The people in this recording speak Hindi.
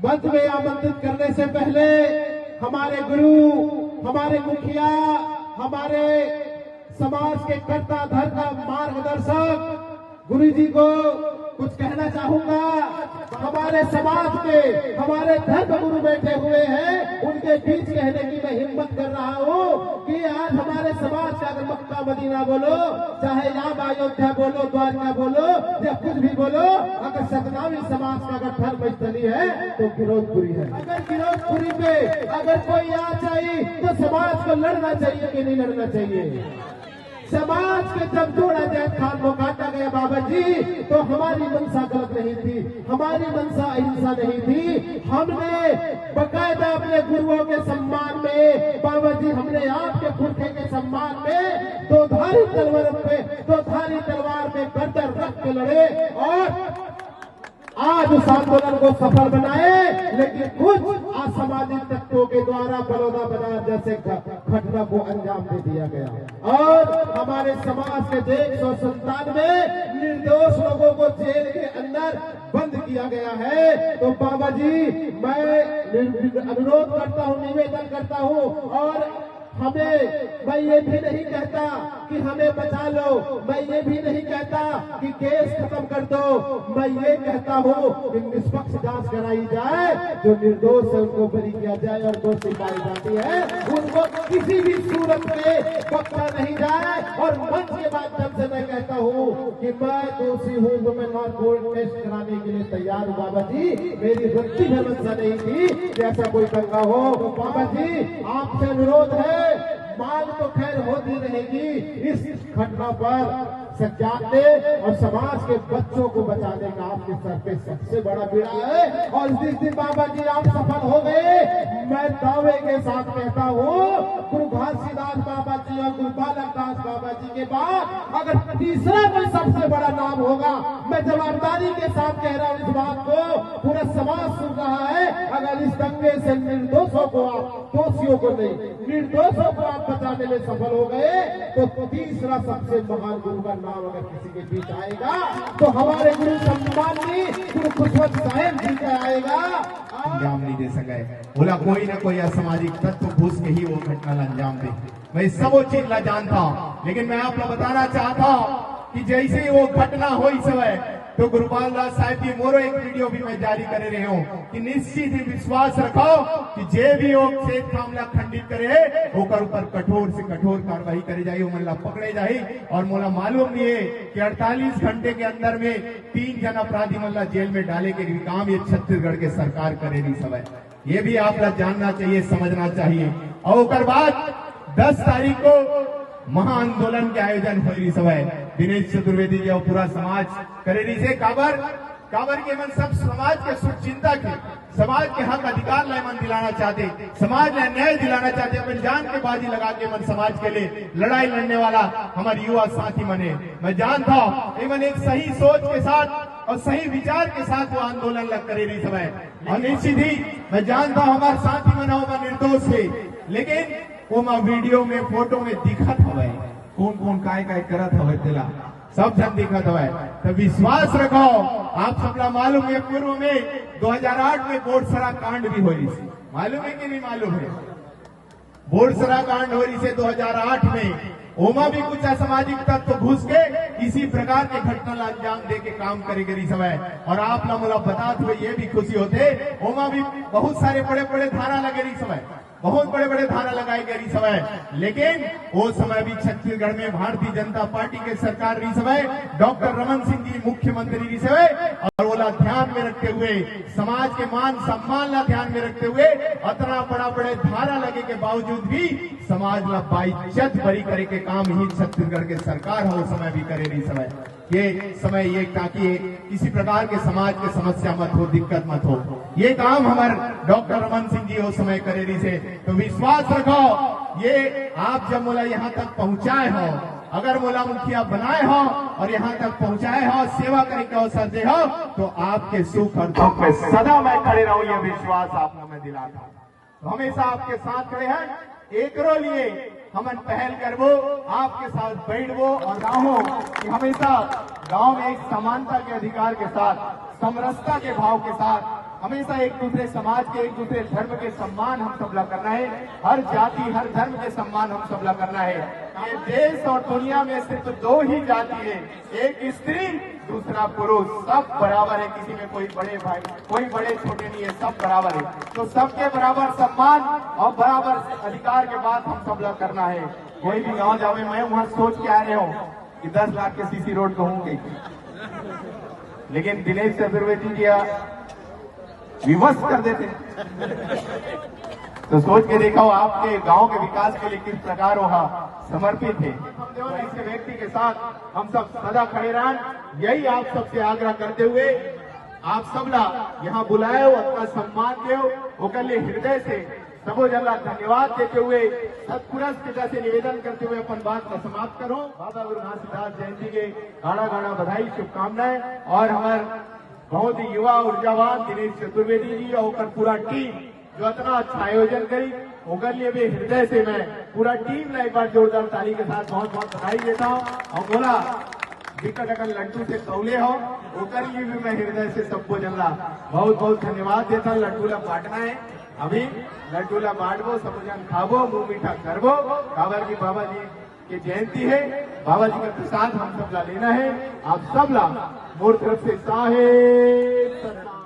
मंच में आमंत्रित करने से पहले हमारे गुरु, हमारे मुखिया, हमारे समाज के कर्ता धर्ता मार्गदर्शक गुरु जी को कुछ कहना चाहूंगा। हमारे समाज के, हमारे धर्म गुरु बैठे हुए हैं, उनके बीच कहने की मैं हिम्मत कर रहा हूँ कि आज हमारे समाज का अगर मक्का मदीना बोलो, चाहे राम अयोध्या बोलो, द्वारका बोलो या कुछ भी बोलो, अगर सतनामी समाज का अगर धर्म स्थली है तो गिरौदपुरी है। अगर गिरौदपुरी पे अगर कोई आ चाहिए तो समाज को लड़ना चाहिए कि नहीं लड़ना चाहिए? समाज के जब जोड़ा जैद खान को काटा गया बाबा जी, तो हमारी मंशा गलत नहीं थी, हमारी मंशा अहिंसा नहीं थी। हमने बकायदा अपने गुरुओं के सम्मान में बाबा जी, हमने आपके पुरखे के सम्मान में दो धारी तलवार में गर्दन रख के लड़े और आज उस आंदोलन को सफल बनाए। लेकिन कुछ असामाजिक तत्वों के द्वारा बड़ौदा बाजार जैसे घटना को अंजाम दे दिया गया और हमारे समाज के 197 निर्दोष लोगों को जेल के अंदर बंद किया गया है। तो बाबा जी, मैं अनुरोध करता हूँ, निवेदन करता हूँ और मैं ये भी नहीं कहता कि हमें बचा लो, मैं ये भी नहीं कहता कि केस खत्म कर दो, मैं ये कहता हूँ कि निष्पक्ष जांच कराई जाए, जो निर्दोष है उनको बरी किया जाए और दोषी पाई जाती है उनको किसी भी सूरत में बख्शा नहीं जाए। और मंच के माध्यम से मैं कहता हूँ कि मैं दोषी हूँ तो मैं नॉन कोर्ट टेस्ट कराने के लिए तैयार हूँ बाबा जी। मेरी वृत्ति में मंशा नहीं थी कि ऐसा कोई दंगा हो। तो बाबा जी, आपसे अनुरोध है, मांग तो खैर होती रहेगी, इस घटना पर सजाते और समाज के बच्चों को बचाने का आपके सर पे सबसे बड़ा बीड़ा है। और जिस दिन बाबा जी आप सफल हो गए, मैं दावे के साथ कहता हूँ, गुरु घासीदास बाबा जी और गुरु बालक दास बाबा जी के बाद अगर तीसरा कोई सबसे बड़ा नाम होगा, मैं जवाबदारी के साथ कह रहा हूँ, इस बात को पूरा समाज सुन रहा है। अगर इस दंगे से निर्दोषों को आप, दोषियों को नहीं, निर्दोषों को आप बचाने में सफल हो गए, तो तीसरा सबसे महान गुरु का नाम अगर किसी के बीच आएगा तो हमारे गुरु सम्मानी गुरु खुशवंत साहेब जी का आएगा। अंजाम नहीं दे सके, बोला कोई ना कोई असामाजिक तत्व घुस के ही वो घटना अंजाम दे। मैं सब वो चीज ला जानता हूँ, लेकिन मैं आपको बताना चाहता हूँ कि जैसे ही वो घटना हुई समय तो गुरुपाल दास साहब जी मोरो एक वीडियो भी मैं जारी कर रहे हूँ कि निश्चित ही विश्वास रखो कि जे भी वो खेत मामला खंडित करे ओकर ऊपर कठोर से कठोर कार्रवाई करे जाए, मोला पकड़े जाए। और मोला मालूम नहीं है कि 48 घंटे के अंदर में 3 जन अपराधी मोला जेल में डाले के काम ये छत्तीसगढ़ के सरकार करे नहीं समय। ये भी आप लोग जानना चाहिए, समझना चाहिए। और बाद 10 तारीख को महाआंदोलन के आयोजन हो रही समय दिनेश चतुर्वेदी जी और पूरा समाज करे रही से काबर के मन सब समाज के शुभचिंता के, समाज के हक अधिकार ला मन दिलाना चाहते, समाज ने न्याय दिलाना चाहते, अपन जान के बाजी लगा के मन समाज के लिए लड़ाई लड़ने वाला हमारे युवा साथी मने। मैं जानता हूँ मन एक सही सोच के साथ और सही विचार के साथ वो आंदोलन लग करे रही समय। और निश्चित ही मैं जानता हूँ हमारे साथी मना होगा निर्दोष है, लेकिन वो वीडियो में फोटो में दिखत हवे कौन कौन काय करत हवे तेला सब जन दिखत हवे। तो विश्वास रखो, आप सबला मालूम है पूर्व में 2008 में बोरसरा कांड भी हो रही थी, मालूम है कि नहीं मालूम है? बोरसरा कांड हो रही से 2008 में, ओमा भी कुछ असामाजिक तत्व घुस के इसी प्रकार के घटना अंजाम दे के काम करे गई समय। और आप लोग मुला बताते हुए ये भी खुशी होते, ओमा भी बहुत सारे बड़े बड़े धारा लगे रही समय, बहुत बड़े बड़े धारा लगाई गई समय। लेकिन वो समय भी छत्तीसगढ़ में भारतीय जनता पार्टी के सरकार रही समय, डॉक्टर रमन सिंह जी मुख्यमंत्री रही समय, और वो ध्यान में रखते हुए समाज के मान सम्मान ला ध्यान में रखते हुए इतना बड़े धारा लगे के बावजूद भी समाज ला बाइज्जत बरी करे के काम ही छत्तीसगढ़ के सरकार हो समय भी करे रही समय। ये समय ये ताकि किसी प्रकार के समाज के समस्या मत हो, दिक्कत मत हो, ये काम हमारे डॉक्टर रमन सिंह जी उस समय करे रही से। तो विश्वास रखो, ये आप जब मोला यहाँ तक पहुँचाए हो, अगर मोला मुखिया बनाए हो और यहाँ तक पहुँचाए हो, सेवा करने का अवसर दे हो, तो आपके सुख और दुख में सदा मैं खड़े रहूं, ये विश्वास आपको मैं दिलाता हूँ। तो हमेशा आपके साथ खड़े हैं, एकरो लिए हमन पहल करवो, आपके साथ बैठवो और गाँवों कि हमेशा गांव में एक समानता के अधिकार के साथ, समरसता के भाव के साथ हमेशा एक दूसरे समाज के, एक दूसरे धर्म के सम्मान हम सबला करना है। हर जाति, हर धर्म के सम्मान हम सबला करना है। ये देश और दुनिया में सिर्फ दो ही जाति है, एक स्त्री, दूसरा पुरुष। सब बराबर है, किसी में कोई बड़े भाई, कोई बड़े छोटे नहीं है, सब बराबर है। तो सबके बराबर सम्मान और बराबर अधिकार के बाद हम सबला करना है। कोई भी गांव जावे, मैं वहां सोच के आ रहे हूँ कि 10 लाख के सीसी रोड कहूंगे, लेकिन दिनेश चतुर्वेदी जी विवश कर देते। तो सोच के देखा हो आपके गांव के विकास के लिए किस प्रकार वहां समर्पित है। ऐसे व्यक्ति के साथ हम सब सदा खड़े रहें, यही आप सबसे आग्रह करते हुए आप सबला यहाँ बुलाए हो, अपना सम्मान दे होकर लिए हृदय से सबो जला धन्यवाद देते हुए सत्पुरुष पिता से निवेदन करते हुए अपन बात का समाप्त करो। बाबा गुरु घासीदास जयंती के गाना गाना बधाई, शुभकामनाएं। और हमारे बहुत ही युवा ऊर्जावान दिनेश चतुर्वेदी जी और पूरा टीम जो इतना अच्छा आयोजन करी, होकर लिए भी हृदय से मैं पूरा टीम ने एक बार जोरदार ताली के साथ बहुत बहुत बधाई देता हूँ। और बोला विकट अकल लड्डू से कौले हो, होकर लिए भी मैं हृदय से सबको जल्ला बहुत बहुत धन्यवाद देता। लड्डूला बांटना है, अभी लड्डूला बांटबो, सब जन खाबो, मुंह मीठा करबो। काबर की बाबा जी की जयंती है, बाबा जी का प्रसाद हम सब ला लेना है। आप सब ला मोर तरफ से साहेब।